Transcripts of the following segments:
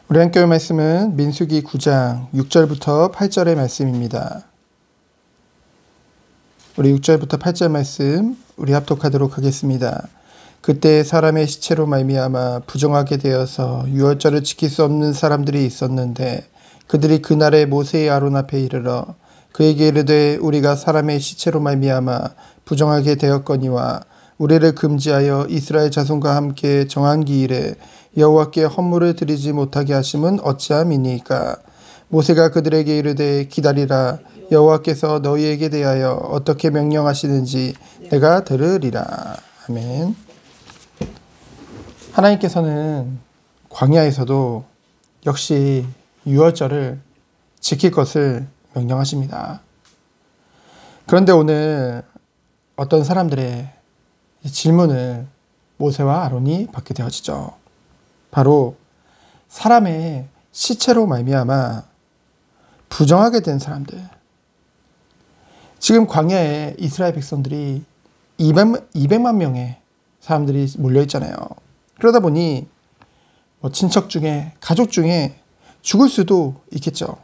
우리 함께 할 말씀은 민수기 9장 6절부터 8절의 말씀입니다. 우리 6절부터 8절 말씀 우리 합독하도록 하겠습니다. 그때 사람의 시체로 말미암아 부정하게 되어서 유월절을 지킬 수 없는 사람들이 있었는데 그들이 그날에 모세의 아론 앞에 이르러 그에게 이르되 우리가 사람의 시체로 말미암아 부정하게 되었거니와 우리를 금지하여 이스라엘 자손과 함께 정한 기일에 여호와께 헌물을 드리지 못하게 하심은 어찌함이니까. 모세가 그들에게 이르되 기다리라. 여호와께서 너희에게 대하여 어떻게 명령하시는지 내가 들으리라. 아멘. 하나님께서는 광야에서도 역시 유월절을 지킬 것을 명령하십니다. 그런데 오늘 어떤 사람들의 질문을 모세와 아론이 받게 되어지죠. 바로 사람의 시체로 말미암아 부정하게 된 사람들. 지금 광야에 이스라엘 백성들이 200만 명의 사람들이 몰려 있잖아요. 그러다 보니 친척 중에 가족 중에 죽을 수도 있겠죠.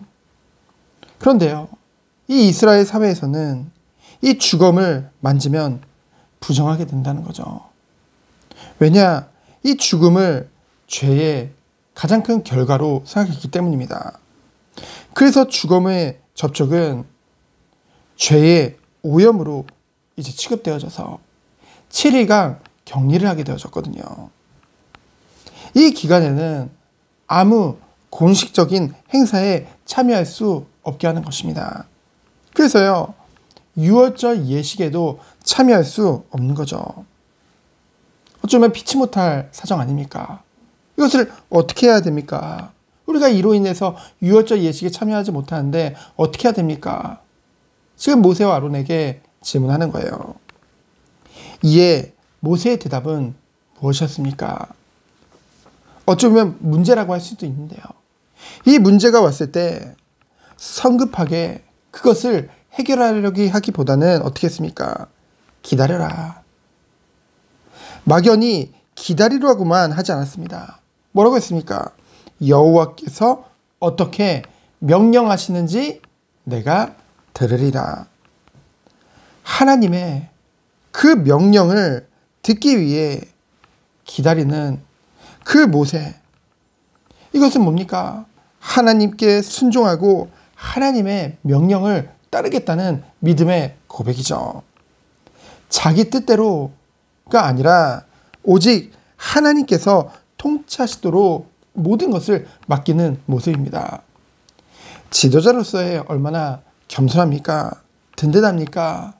그런데요, 이 이스라엘 사회에서는 이 죽음을 만지면 부정하게 된다는 거죠. 왜냐? 이 죽음을 죄의 가장 큰 결과로 생각했기 때문입니다. 그래서 죽음의 접촉은 죄의 오염으로 이제 취급되어져서 7일간 격리를 하게 되어졌거든요. 이 기간에는 아무 공식적인 행사에 참여할 수 없게 하는 것입니다. 그래서요, 유월절 예식에도 참여할 수 없는 거죠. 어쩌면 피치 못할 사정 아닙니까? 이것을 어떻게 해야 됩니까? 우리가 이로 인해서 유월절 예식에 참여하지 못하는데 어떻게 해야 됩니까? 지금 모세와 아론에게 질문하는 거예요. 이에 모세의 대답은 무엇이었습니까? 어쩌면 문제라고 할 수도 있는데요. 이 문제가 왔을 때 성급하게 그것을 해결하려고 하기보다는 어떻게 했습니까? 기다려라. 막연히 기다리라고만 하지 않았습니다. 뭐라고 했습니까? 여호와께서 어떻게 명령하시는지 내가 들으리라. 하나님의 그 명령을 듣기 위해 기다리는 그 모세. 이것은 뭡니까? 하나님께 순종하고 하나님의 명령을 따르겠다는 믿음의 고백이죠. 자기 뜻대로가 아니라 오직 하나님께서 통치하시도록 모든 것을 맡기는 모습입니다. 지도자로서의 얼마나 겸손합니까? 든든합니까?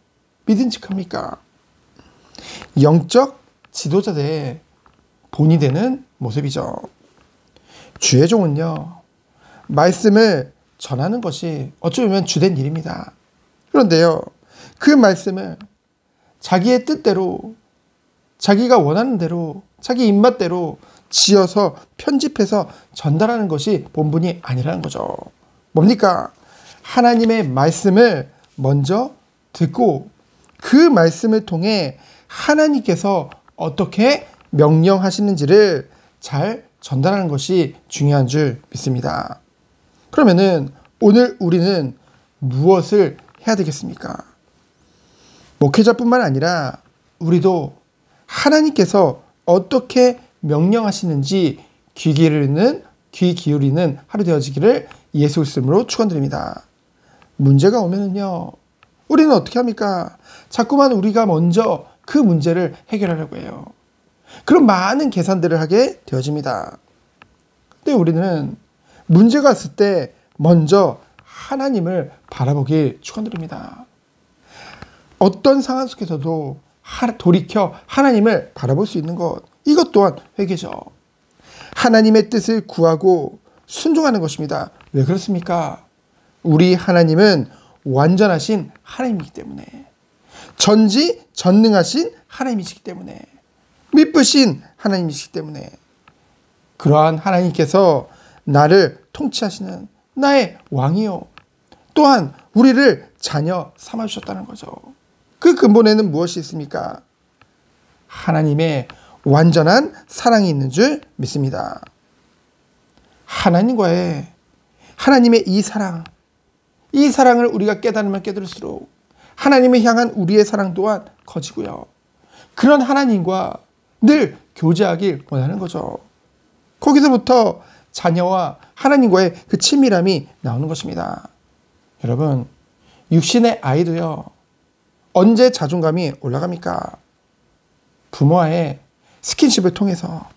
믿음직합니까? 영적 지도자의 본이 되는 모습이죠. 주의 종은요, 말씀을 전하는 것이 어쩌면 주된 일입니다. 그런데요, 그 말씀을 자기의 뜻대로, 자기가 원하는 대로, 자기 입맛대로 지어서 편집해서 전달하는 것이 본분이 아니라는 거죠. 뭡니까? 하나님의 말씀을 먼저 듣고 그 말씀을 통해 하나님께서 어떻게 명령하시는지를 잘 전달하는 것이 중요한 줄 믿습니다. 그러면은 오늘 우리는 무엇을 해야 되겠습니까? 목회자뿐만 아니라 우리도 하나님께서 어떻게 명령하시는지 귀 기울이는 하루 되어지기를 예수 그리스도로 축원드립니다. 문제가 오면은요, 우리는 어떻게 합니까? 자꾸만 우리가 먼저 그 문제를 해결하려고 해요. 그런 많은 계산들을 하게 되어집니다. 근데 우리는 문제가 왔을 때 먼저 하나님을 바라보길 축원드립니다. 어떤 상황 속에서도 돌이켜 하나님을 바라볼 수 있는 것, 이것 또한 회개죠. 하나님의 뜻을 구하고 순종하는 것입니다. 왜 그렇습니까? 우리 하나님은 완전하신 하나님이기 때문에, 전지전능하신 하나님이시기 때문에, 미쁘신 하나님이시기 때문에, 그러한 하나님께서 나를 통치하시는 나의 왕이요, 또한 우리를 자녀 삼아주셨다는 거죠. 그 근본에는 무엇이 있습니까? 하나님의 완전한 사랑이 있는 줄 믿습니다. 하나님의 이 사랑을 우리가 깨달으면 깨달을수록 하나님을 향한 우리의 사랑 또한 커지고요. 그런 하나님과 늘 교제하길 원하는 거죠. 거기서부터 자녀와 하나님과의 그 친밀함이 나오는 것입니다. 여러분, 육신의 아이도요, 언제 자존감이 올라갑니까? 부모와의 스킨십을 통해서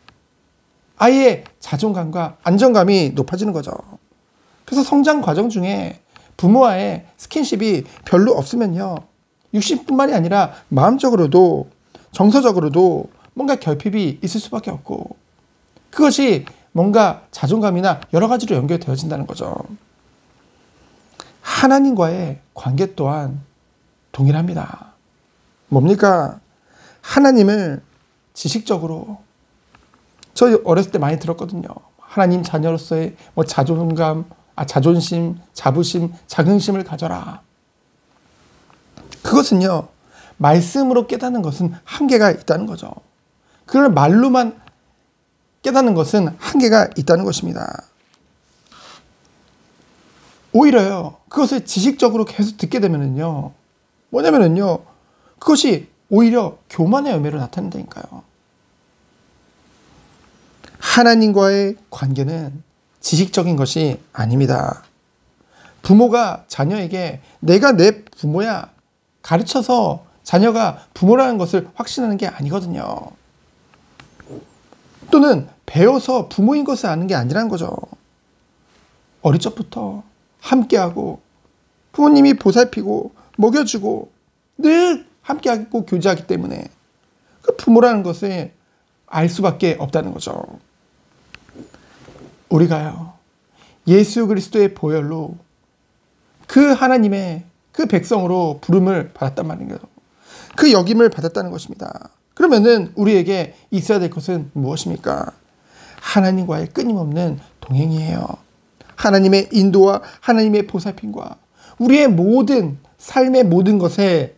아이의 자존감과 안정감이 높아지는 거죠. 그래서 성장 과정 중에 부모와의 스킨십이 별로 없으면요, 육신뿐만이 아니라 마음적으로도 정서적으로도 뭔가 결핍이 있을 수밖에 없고, 그것이 뭔가 자존감이나 여러 가지로 연결되어진다는 거죠. 하나님과의 관계 또한 동일합니다. 뭡니까? 하나님을 지식적으로, 저 어렸을 때 많이 들었거든요. 하나님 자녀로서의 자존심, 자부심, 자긍심을 가져라. 그것은요, 말씀으로 깨닫는 것은 한계가 있다는 거죠. 그걸 말로만 깨닫는 것은 한계가 있다는 것입니다. 오히려요, 그것을 지식적으로 계속 듣게 되면은요, 뭐냐면은요, 그것이 오히려 교만의 열매로 나타낸다니까요. 하나님과의 관계는 지식적인 것이 아닙니다. 부모가 자녀에게 내가 내 부모야 가르쳐서 자녀가 부모라는 것을 확신하는 게 아니거든요. 또는 배워서 부모인 것을 아는 게 아니라는 거죠. 어릴 적부터 함께하고 부모님이 보살피고 먹여주고 늘 함께하고 교제하기 때문에 그 부모라는 것을 알 수밖에 없다는 거죠. 우리가요, 예수 그리스도의 보혈로 그 하나님의 그 백성으로 부름을 받았단 말이에요. 그 역임을 받았다는 것입니다. 그러면은 우리에게 있어야 될 것은 무엇입니까? 하나님과의 끊임없는 동행이에요. 하나님의 인도와 하나님의 보살핌과 우리의 모든 삶의 모든 것에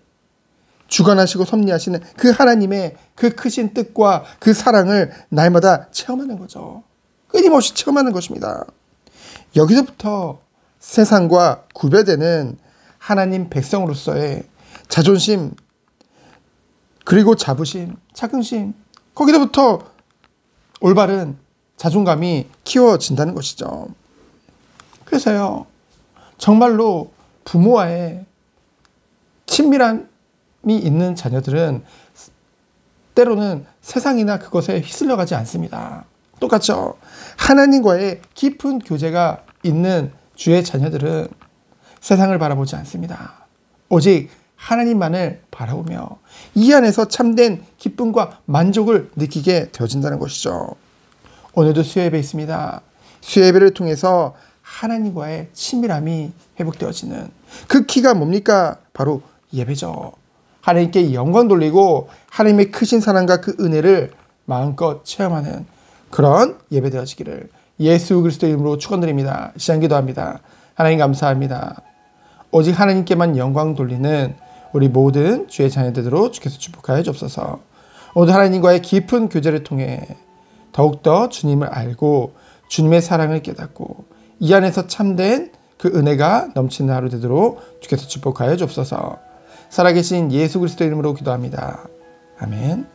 주관하시고 섭리하시는 그 하나님의 그 크신 뜻과 그 사랑을 날마다 체험하는 거죠. 끊임없이 체험하는 것입니다. 여기서부터 세상과 구별되는 하나님 백성으로서의 자존심, 그리고 자부심, 자긍심, 거기서부터 올바른 자존감이 키워진다는 것이죠. 그래서요, 정말로 부모와의 친밀함이 있는 자녀들은 때로는 세상이나 그것에 휩쓸려가지 않습니다. 똑같죠. 하나님과의 깊은 교제가 있는 주의 자녀들은 세상을 바라보지 않습니다. 오직 하나님만을 바라보며 이 안에서 참된 기쁨과 만족을 느끼게 되어진다는 것이죠. 오늘도 수요예배 있습니다. 수요예배를 통해서 하나님과의 친밀함이 회복되어지는 그 키가 뭡니까? 바로 예배죠. 하나님께 영광 돌리고 하나님의 크신 사랑과 그 은혜를 마음껏 체험하는 그런 예배 되어지기를 예수 그리스도의 이름으로 축원드립니다. 시간 기도합니다. 하나님 감사합니다. 오직 하나님께만 영광 돌리는 우리 모든 주의 자녀들로 주께서 축복하여 주옵소서. 오늘 하나님과의 깊은 교제를 통해 더욱더 주님을 알고 주님의 사랑을 깨닫고 이 안에서 참된 그 은혜가 넘치는 하루 되도록 주께서 축복하여 주옵소서. 살아계신 예수 그리스도 이름으로 기도합니다. 아멘.